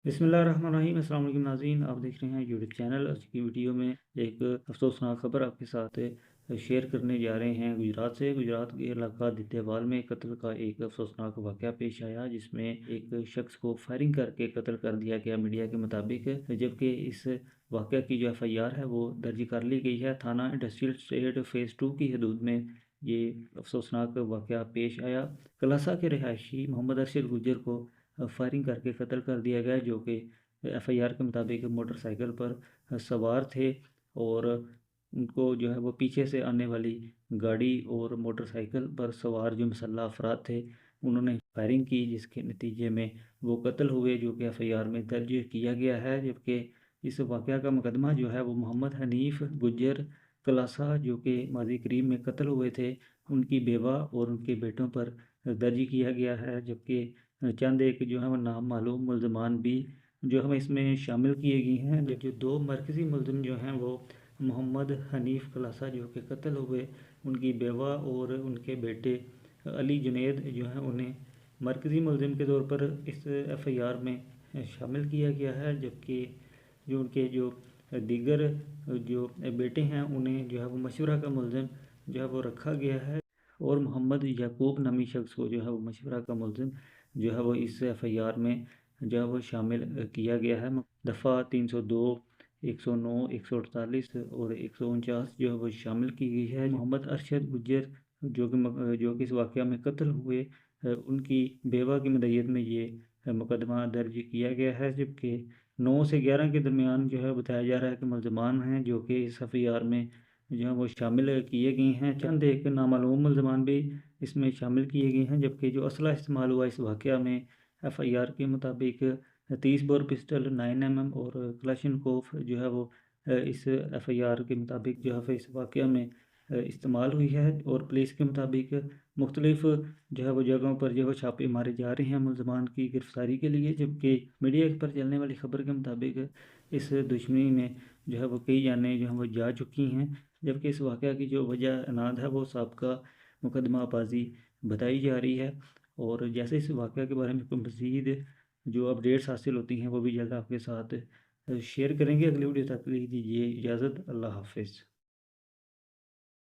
बिस्मिल्लाहिर्रहमानिर्रहीम। अस्सलाम वालेकुम नाज़रीन, आप देख रहे हैं यूट्यूब चैनल। आज की वीडियो में एक अफसोसनाक खबर आपके साथ शेयर करने जा रहे हैं। गुजरात के इलाका दित्तेवाल में कत्ल का एक अफसोसनाक वाक़या पेश आया, जिसमें एक शख्स को फायरिंग करके कत्ल कर दिया गया मीडिया के मुताबिक। जबकि इस वाक़या की जो FIR है वो दर्ज कर ली गई है। थाना इंडस्ट्रियल स्टेट फ़ेज़ 2 की हदूद में ये अफसोसनाक वाक़या पेश आया। कलासा के रिहायशी मोहम्मद अरशद गुज्जर को फायरिंग करके कत्ल कर दिया गया, जो कि FIR के मुताबिक मोटरसाइकिल पर सवार थे और उनको जो है वो पीछे से आने वाली गाड़ी और मोटरसाइकिल पर सवार जो मुसल्लह अफराद थे उन्होंने फायरिंग की, जिसके नतीजे में वो कत्ल हुए, जो कि FIR में दर्ज किया गया है। जबकि इस वाक़या का मुकदमा जो है वो मोहम्मद हनीफ गुज्जर कलासा, जो कि माजी करीब में कत्ल हुए थे, उनकी बेवा और उनके बेटों पर दर्ज किया गया है। जबकि चंद एक जो है वो नाम मालूम मुल्ज़मान भी जो हमें इसमें शामिल किए गए हैं। जो दो मरकज़ी मुल्ज़िम जो हैं वो मोहम्मद हनीफ खलासा जो कि कत्ल हुए, उनकी बेवा और उनके बेटे अली जुनैद जो हैं उन्हें मरकज़ी मुल्ज़िम के तौर पर इस FIR में शामिल किया गया है। जबकि जो उनके जो दीगर जो बेटे हैं उन्हें जो है वो मशवरा का मुल्ज़िम जो है वो रखा गया है, और मोहम्मद याकूब नामी शख्स को जो है वो मशवरा का मुल्ज़िम जो है वो इस FIR में जो है वो शामिल किया गया है। दफ़ा 302, 109, 148 और 149 जो है वो शामिल की गई है। मोहम्मद अरशद गुज्जर जो कि इस वाक़या में कत्ल हुए, उनकी बेवा की मदय्यत में ये मुकदमा दर्ज किया गया है। जबकि 9 से 11 के दरमियान जो है बताया जा रहा है कि मुल्ज़मान हैं जो कि इस FIR में जो है वो शामिल किए गए हैं। चंद एक नामालूम मुल्ज़मान भी इसमें शामिल किए गए हैं। जबकि जो असला इस्तेमाल हुआ इस वाक़या में FIR के मुताबिक 30 बोर पिस्टल, 9mm और क्लाशिनकोफ जो है वो इस FIR के मुताबिक जो है इस वाक़या में इस्तेमाल हुई है। और पुलिस के मुताबिक मुख्तलिफ जो है वो जगहों पर जो है वो छापे मारे जा रहे हैं मुल्ज़मान की गिरफ़्तारी के लिए। जबकि मीडिया पर चलने वाली खबर के मुताबिक इस दुश्मनी में जो है वो कई जानें जो हैं वो जा चुकी हैं। जबकि इस वाक़या की जो वजह अनाद है वो साबका मुकदमाबाजी बताई जा रही है। और जैसे इस वाक़या के बारे में कोई मज़ीद जो अपडेट्स हासिल होती हैं वो भी जल्द आपके साथ शेयर करेंगे। अगली वीडियो तक के लिए दीजिए इजाज़त। अल्लाह हाफ़िज़।